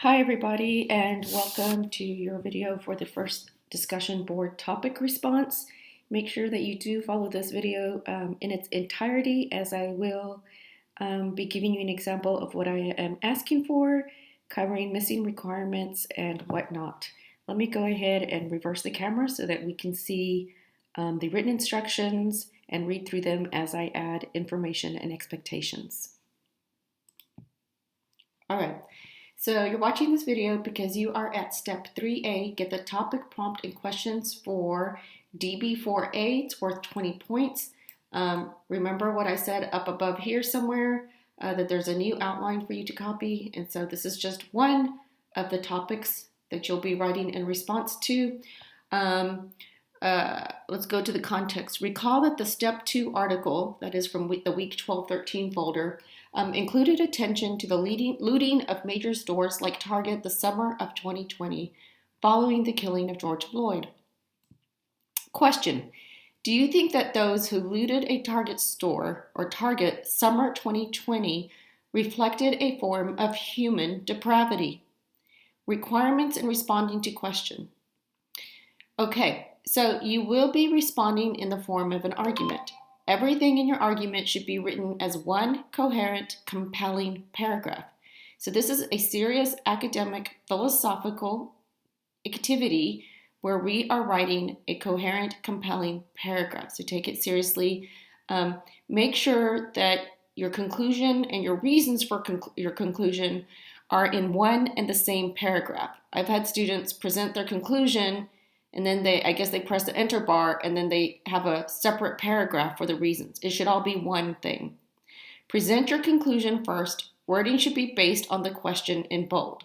Hi everybody, and welcome to your video for the first discussion board topic response. Make sure that you do follow this video in its entirety, as I will be giving you an example of what I am asking for, covering missing requirements and whatnot. Let me go ahead and reverse the camera so that we can see the written instructions and read through them as I add information and expectations. All right. So you're watching this video because you are at step 3A, get the topic prompt and questions for DB4A. It's worth 20 points. Remember what I said up above here somewhere, that there's a new outline for you to copy. And so this is just one of the topics that you'll be writing in response to. Let's go to the context. Recall that the step 2 article, that is from the week 12-13 folder, included attention to the looting of major stores like Target the summer of 2020, following the killing of George Floyd. Question: do you think that those who looted a Target store or Target summer 2020 reflected a form of human depravity? Requirements in responding to question. Okay, so you will be responding in the form of an argument. Everything in your argument should be written as one coherent, compelling paragraph. So this is a serious academic, philosophical activity where we are writing a coherent, compelling paragraph. So take it seriously. Make sure that your conclusion and your reasons for your conclusion are in one and the same paragraph. I've had students present their conclusion and then I guess they press the enter bar and then they have a separate paragraph for the reasons. It should all be one thing. Present your conclusion first. Wording should be based on the question in bold.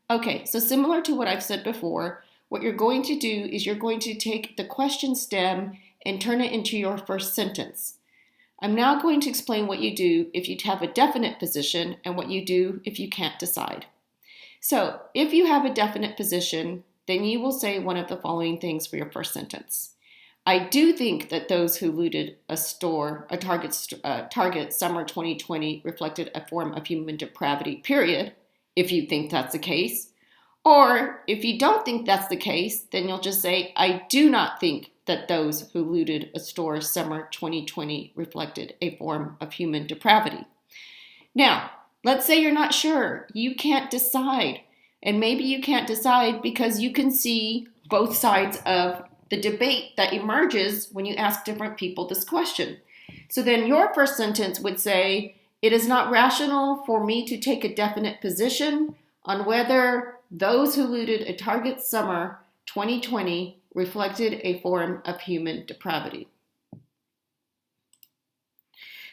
Okay, so similar to what I've said before, what you're going to do is you're going to take the question stem and turn it into your first sentence. I'm now going to explain what you do if you have a definite position and what you do if you can't decide. So if you have a definite position, then you will say one of the following things for your first sentence. I do think that those who looted a Target summer 2020 reflected a form of human depravity, period, if you think that's the case. Or if you don't think that's the case, then you'll just say, I do not think that those who looted a store summer 2020 reflected a form of human depravity. Now, let's say you're not sure. You can't decide. And maybe you can't decide because you can see both sides of the debate that emerges when you ask different people this question. So then your first sentence would say, it is not rational for me to take a definite position on whether those who looted a Target summer 2020 reflected a form of human depravity.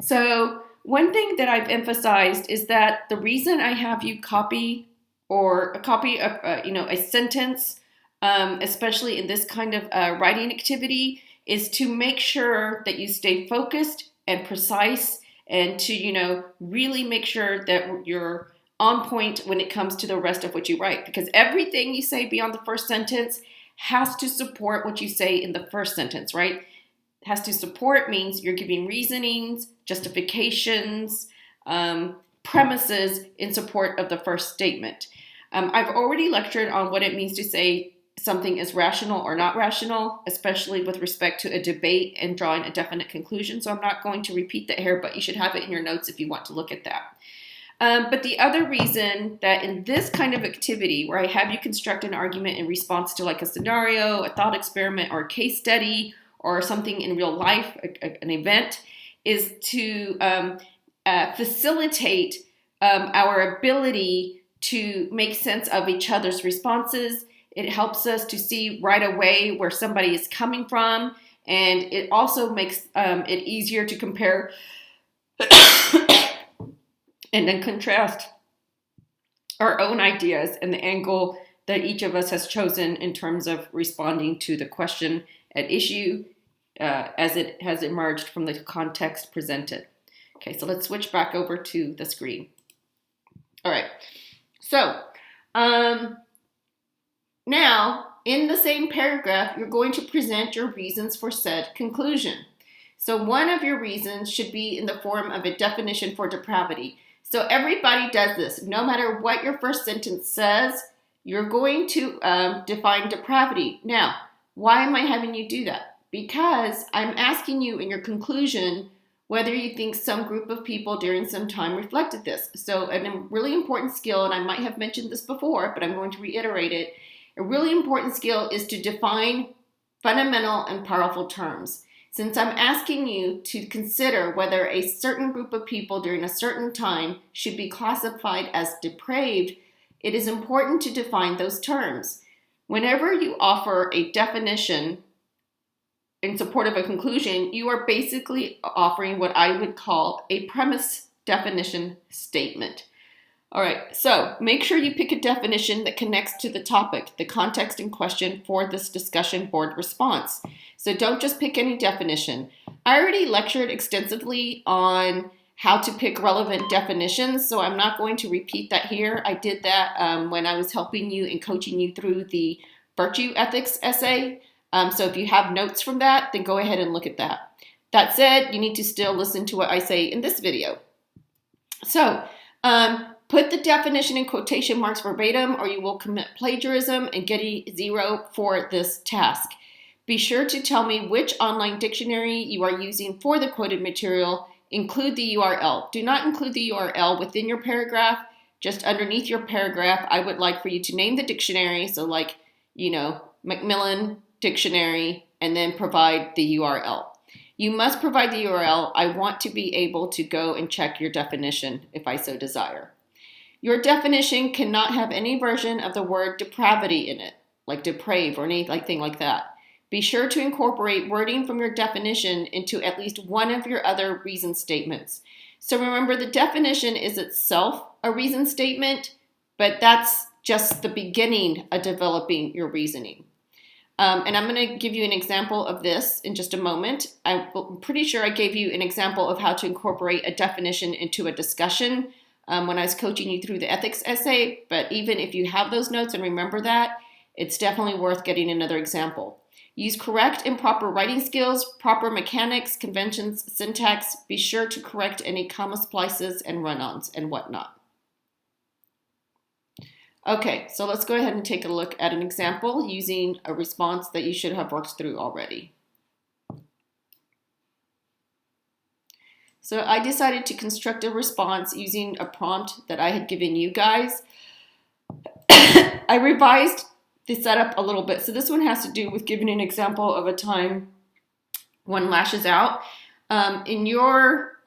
So one thing that I've emphasized is that the reason I have you copy of a sentence, especially in this kind of writing activity, is to make sure that you stay focused and precise, and to really make sure that you're on point when it comes to the rest of what you write, because everything you say beyond the first sentence has to support what you say in the first sentence, right? Has to support means you're giving reasonings, justifications, premises in support of the first statement. I've already lectured on what it means to say something is rational or not rational, especially with respect to a debate and drawing a definite conclusion. So I'm not going to repeat that here, but you should have it in your notes if you want to look at that. But the other reason that in this kind of activity, where I have you construct an argument in response to like a scenario, a thought experiment, or a case study, or something in real life, an event, is to facilitate our ability to make sense of each other's responses. It helps us to see right away where somebody is coming from, and it also makes it easier to compare and then contrast our own ideas and the angle that each of us has chosen in terms of responding to the question at issue as it has emerged from the context presented. Okay, so let's switch back over to the screen. All right, so now in the same paragraph, you're going to present your reasons for said conclusion. So one of your reasons should be in the form of a definition for depravity. So everybody does this. No matter what your first sentence says, you're going to define depravity. Now, why am I having you do that? Because I'm asking you in your conclusion whether you think some group of people during some time reflected this. So a really important skill, and I might have mentioned this before, but I'm going to reiterate it. A really important skill is to define fundamental and powerful terms. Since I'm asking you to consider whether a certain group of people during a certain time should be classified as depraved, it is important to define those terms. Whenever you offer a definition in support of a conclusion, you are basically offering what I would call a premise definition statement. All right, so make sure you pick a definition that connects to the topic, the context in question for this discussion board response. So don't just pick any definition. I already lectured extensively on how to pick relevant definitions, so I'm not going to repeat that here. I did that when I was helping you and coaching you through the virtue ethics essay. So if you have notes from that, then go ahead and look at that. That said, you need to still listen to what I say in this video. So put the definition in quotation marks verbatim or you will commit plagiarism and get a 0 for this task. Be sure to tell me which online dictionary you are using for the quoted material. Include the URL. Do not include the URL within your paragraph. Just underneath your paragraph, I would like for you to name the dictionary. So like, Macmillan Dictionary, and then provide the URL. You must provide the URL. I want to be able to go and check your definition if I so desire. Your definition cannot have any version of the word depravity in it, like deprave or anything like that. Be sure to incorporate wording from your definition into at least one of your other reason statements. So remember, the definition is itself a reason statement, but that's just the beginning of developing your reasoning. And I'm going to give you an example of this in just a moment. I'm pretty sure I gave you an example of how to incorporate a definition into a discussion when I was coaching you through the ethics essay. But even if you have those notes and remember that, it's definitely worth getting another example. Use correct and proper writing skills, proper mechanics, conventions, syntax. Be sure to correct any comma splices and run-ons and whatnot. Okay, so let's go ahead and take a look at an example using a response that you should have worked through already. So I decided to construct a response using a prompt that I had given you guys. I revised the setup a little bit. So this one has to do with giving an example of a time one lashes out. In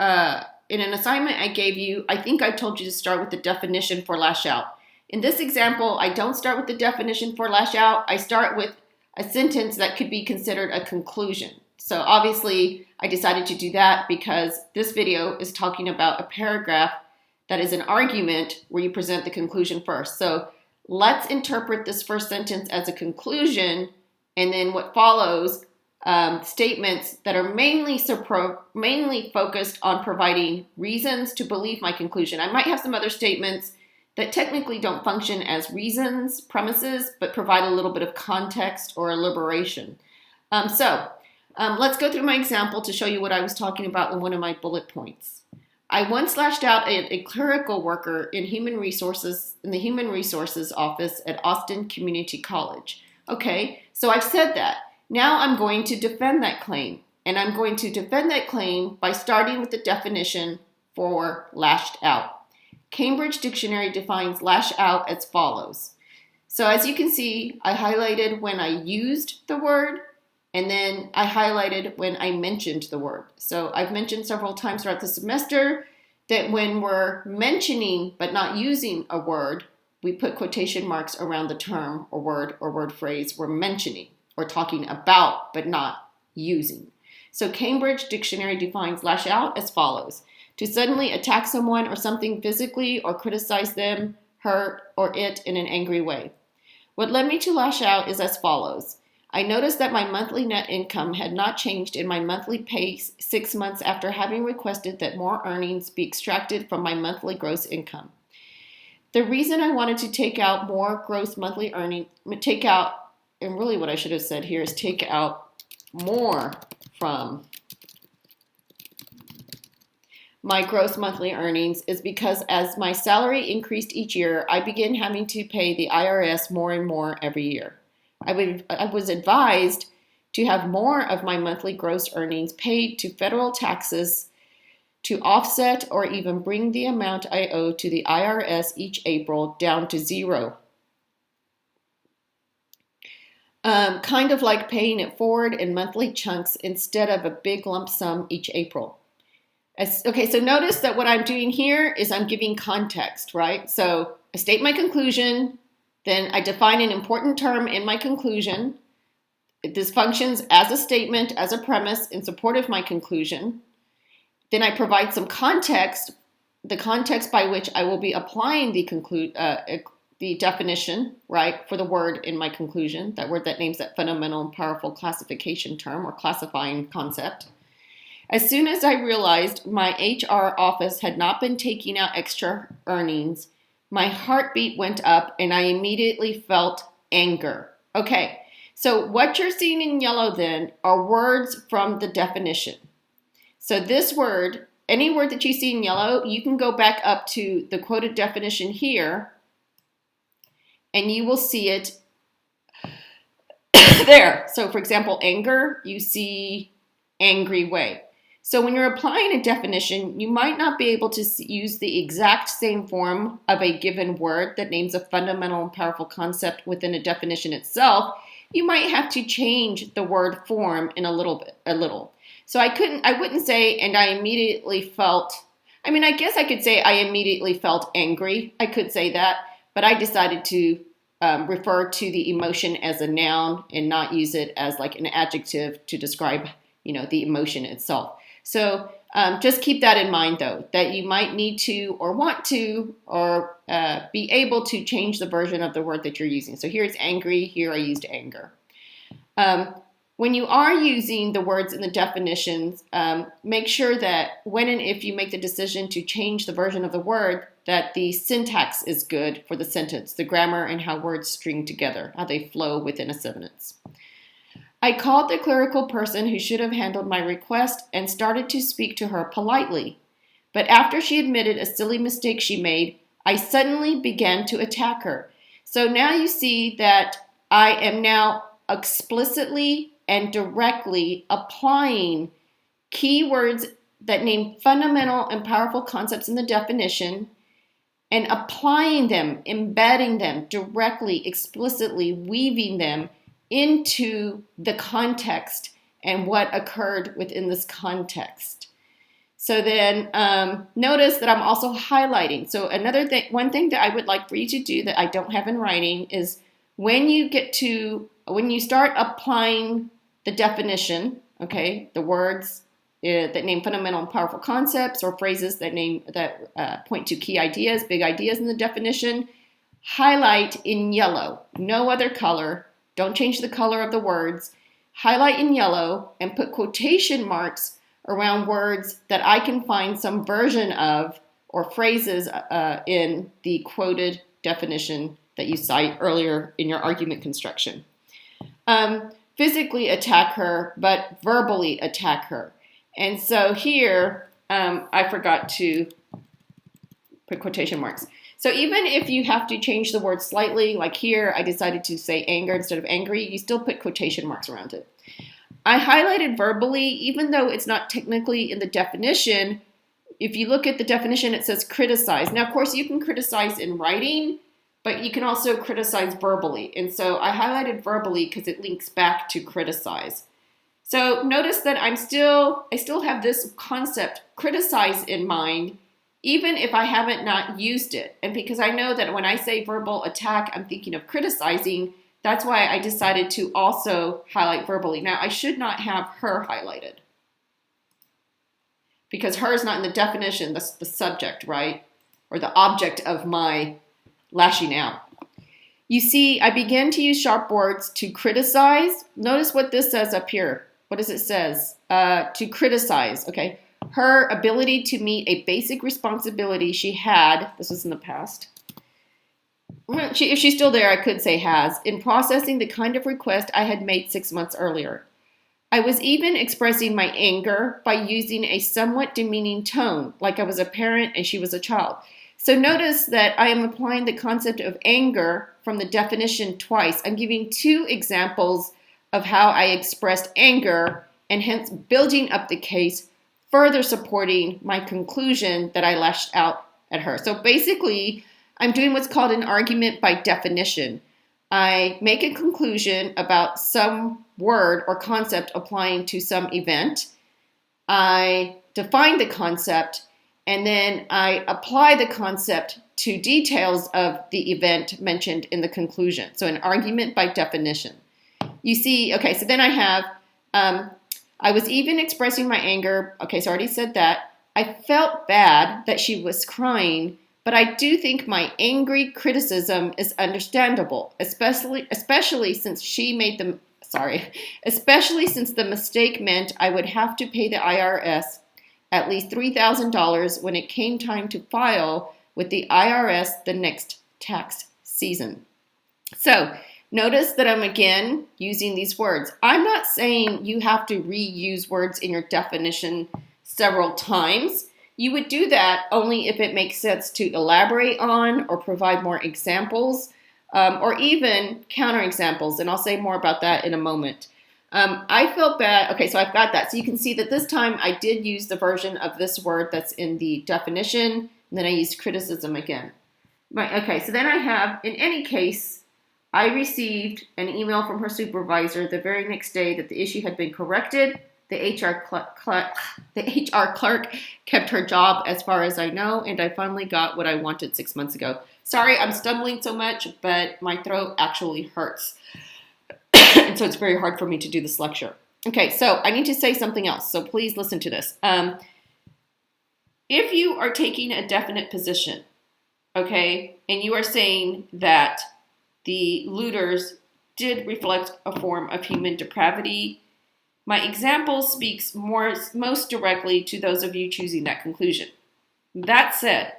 an assignment I gave you, I think I told you to start with the definition for lash out. In this example, I don't start with the definition for lash out. I start with a sentence that could be considered a conclusion. So obviously, I decided to do that because this video is talking about a paragraph that is an argument where you present the conclusion first. So let's interpret this first sentence as a conclusion, and then what follows, statements that are mainly focused on providing reasons to believe my conclusion. I might have some other statements that technically don't function as reasons, premises, but provide a little bit of context or elaboration. Let's go through my example to show you what I was talking about in one of my bullet points. I once lashed out at a clerical worker in the human resources office at Austin Community College. Okay, so I've said that. Now I'm going to defend that claim. And I'm going to defend that claim by starting with the definition for lashed out. Cambridge Dictionary defines lash out as follows. So as you can see, I highlighted when I used the word, and then I highlighted when I mentioned the word. So I've mentioned several times throughout the semester that when we're mentioning but not using a word, we put quotation marks around the term or word phrase we're mentioning or talking about but not using. So Cambridge Dictionary defines lash out as follows. To suddenly attack someone or something physically or criticize them, her, or it in an angry way. What led me to lash out is as follows. I noticed that my monthly net income had not changed in my monthly pay 6 months after having requested that more earnings be extracted from my monthly gross income. The reason I wanted to take out more gross monthly earning, and really what I should have said here is take out more from my gross monthly earnings is because as my salary increased each year, I began having to pay the IRS more and more every year. I was advised to have more of my monthly gross earnings paid to federal taxes to offset or even bring the amount I owe to the IRS each April down to zero. Kind of like paying it forward in monthly chunks instead of a big lump sum each April. Okay, so notice that what I'm doing here is I'm giving context, right? So I state my conclusion, then I define an important term in my conclusion. This functions as a statement, as a premise in support of my conclusion. Then I provide some context, the context by which I will be applying the definition, right, for the word in my conclusion, that word that names that fundamental and powerful classification term or classifying concept. As soon as I realized my HR office had not been taking out extra earnings, my heartbeat went up and I immediately felt anger. Okay, so what you're seeing in yellow then are words from the definition. So this word, any word that you see in yellow, you can go back up to the quoted definition here and you will see it there. So for example, anger, you see angry way. So when you're applying a definition, you might not be able to use the exact same form of a given word that names a fundamental and powerful concept within a definition itself. You might have to change the word form in a little. So I wouldn't say, and I immediately felt, I guess I could say I immediately felt angry. I could say that, but I decided to refer to the emotion as a noun and not use it as like an adjective to describe, the emotion itself. So just keep that in mind, though, that you might need to or want to or be able to change the version of the word that you're using. So here it's angry. Here I used anger. When you are using the words in the definitions, make sure that when and if you make the decision to change the version of the word, that the syntax is good for the sentence, the grammar and how words string together, how they flow within a sentence. I called the clerical person who should have handled my request and started to speak to her politely. But after she admitted a silly mistake she made, I suddenly began to attack her. So now you see that I am now explicitly and directly applying keywords that name fundamental and powerful concepts in the definition and applying them, embedding them directly, explicitly, weaving them into the context and what occurred within this context. So then notice that I'm also highlighting. So one thing that I would like for you to do that I don't have in writing is when you start applying the definition, okay, the words that name fundamental and powerful concepts or phrases that point to key ideas, big ideas in the definition, highlight in yellow, no other color. Don't change the color of the words. Highlight in yellow and put quotation marks around words that I can find some version of or phrases in the quoted definition that you cite earlier in your argument construction. Physically attack her, but verbally attack her. And so here, I forgot to put quotation marks. So even if you have to change the word slightly, like here, I decided to say anger instead of angry, you still put quotation marks around it. I highlighted verbally, even though it's not technically in the definition. If you look at the definition, it says criticize. Now, of course, you can criticize in writing, but you can also criticize verbally. And so I highlighted verbally because it links back to criticize. So notice that I still have this concept, criticize, in mind, even if I haven't not used it. And because I know that when I say verbal attack, I'm thinking of criticizing, that's why I decided to also highlight verbally. Now, I should not have her highlighted because her is not in the definition, that's the subject, right? Or the object of my lashing out. You see, I began to use sharp words to criticize. Notice what this says up here. What does it says? To criticize, okay? Her ability to meet a basic responsibility she had, this was in the past. If she's still there, I could say has, in processing the kind of request I had made 6 months earlier. I was even expressing my anger by using a somewhat demeaning tone, like I was a parent and she was a child. So notice that I am applying the concept of anger from the definition twice. I'm giving two examples of how I expressed anger and hence building up the case, further supporting my conclusion that I lashed out at her. So basically, I'm doing what's called an argument by definition. I make a conclusion about some word or concept applying to some event. I define the concept, and then I apply the concept to details of the event mentioned in the conclusion. So an argument by definition. You see, okay, so then I have, I was even expressing my anger. Okay, so I already said that. I felt bad that she was crying, but I do think my angry criticism is understandable, especially since the mistake meant I would have to pay the IRS at least $3,000 when it came time to file with the IRS the next tax season. So notice that I'm again using these words. I'm not saying you have to reuse words in your definition several times. You would do that only if it makes sense to elaborate on or provide more examples or even counterexamples. And I'll say more about that in a moment. I felt bad. Okay, so I've got that. So you can see that this time I did use the version of this word that's in the definition. And then I used criticism again. Right, okay, so then I have, in any case, I received an email from her supervisor the very next day that the issue had been corrected. The HR clerk kept her job as far as I know, and I finally got what I wanted 6 months ago. Sorry, I'm stumbling so much, but my throat actually hurts. And so it's very hard for me to do this lecture. Okay, so I need to say something else, so please listen to this. If you are taking a definite position, okay, and you are saying that the looters did reflect a form of human depravity, my example speaks most directly to those of you choosing that conclusion. That said,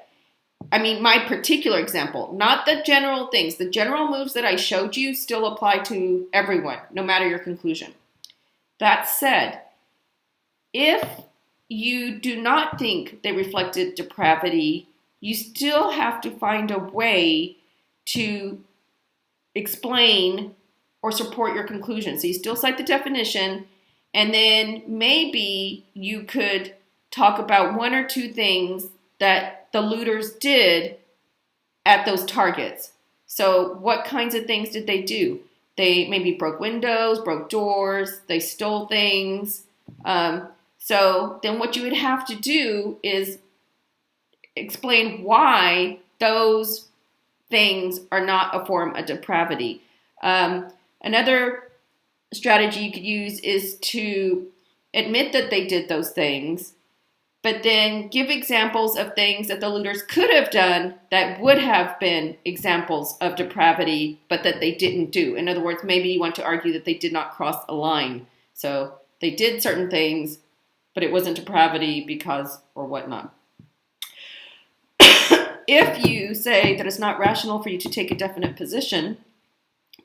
my particular example, not the general things. The general moves that I showed you still apply to everyone, no matter your conclusion. That said, if you do not think they reflected depravity, you still have to find a way to explain or support your conclusion. So you still cite the definition, and then maybe you could talk about one or two things that the looters did at those targets. So what kinds of things did they do? They maybe broke windows, broke doors, they stole things. So then what you would have to do is explain why those things are not a form of depravity. Another strategy you could use is to admit that they did those things, but then give examples of things that the looters could have done that would have been examples of depravity, but that they didn't do. In other words, maybe you want to argue that they did not cross a line. So they did certain things, but it wasn't depravity because or whatnot. If you say that it's not rational for you to take a definite position,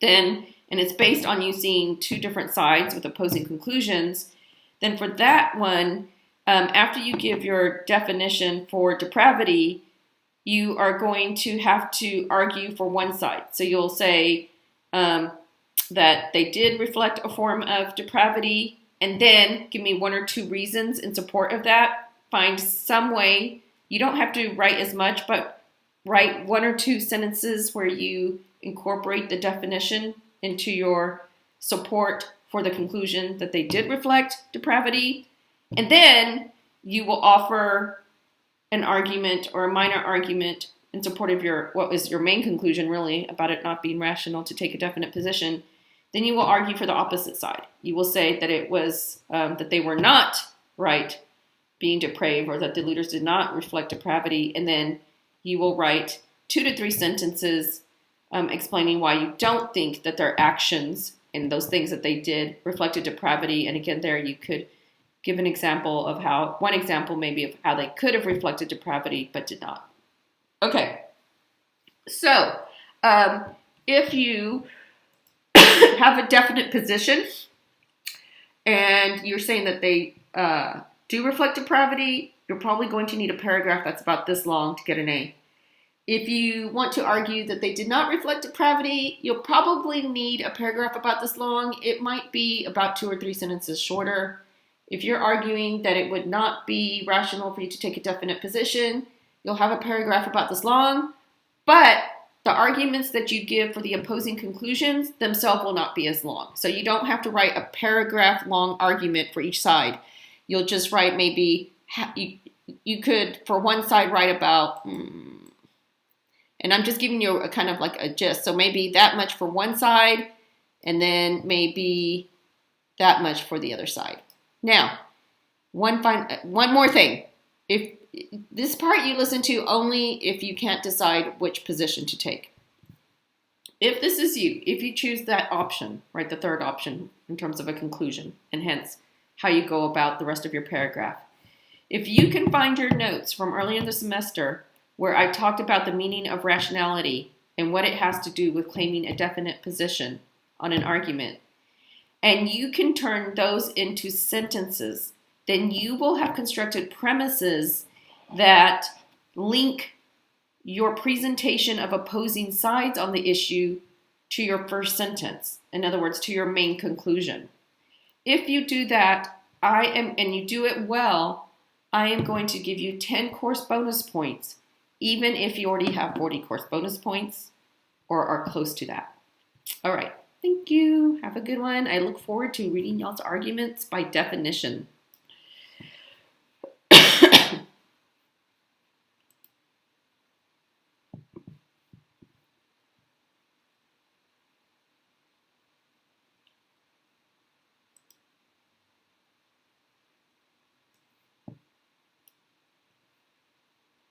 then, and it's based on you seeing two different sides with opposing conclusions, then for that one, after you give your definition for depravity, you are going to have to argue for one side. So you'll say that they did reflect a form of depravity, and then give me one or two reasons in support of that. Find some way. You don't have to write as much, but write one or two sentences where you incorporate the definition into your support for the conclusion that they did reflect depravity. And then you will offer an argument or a minor argument in support of what was your main conclusion, really, about it not being rational to take a definite position. Then you will argue for the opposite side. You will say that it was that they were not right being depraved, or that the looters did not reflect depravity, and then you will write 2 to 3 sentences explaining why you don't think that their actions and those things that they did reflected depravity. And again, there you could give an example of one example maybe of how they could have reflected depravity but did not. Okay, so if you have a definite position and you're saying that they do reflect depravity, you're probably going to need a paragraph that's about this long to get an A. If you want to argue that they did not reflect depravity, you'll probably need a paragraph about this long. It might be about 2 or 3 sentences shorter. If you're arguing that it would not be rational for you to take a definite position, you'll have a paragraph about this long, but the arguments that you give for the opposing conclusions themselves will not be as long. So you don't have to write a paragraph long argument for each side. You'll just write maybe, you could, for one side, write about, and I'm just giving you a kind of like a gist. So maybe that much for one side, and then maybe that much for the other side. Now, one more thing. If this part you listen to only if you can't decide which position to take. If this is you, if you choose that option, right, the third option in terms of a conclusion, and hence how you go about the rest of your paragraph. If you can find your notes from earlier in the semester where I talked about the meaning of rationality and what it has to do with claiming a definite position on an argument, and you can turn those into sentences, then you will have constructed premises that link your presentation of opposing sides on the issue to your first sentence. In other words, to your main conclusion. If you do that, and you do it well, I am going to give you 10 course bonus points, even if you already have 40 course bonus points or are close to that. All right. Thank you. Have a good one. I look forward to reading y'all's arguments by definition.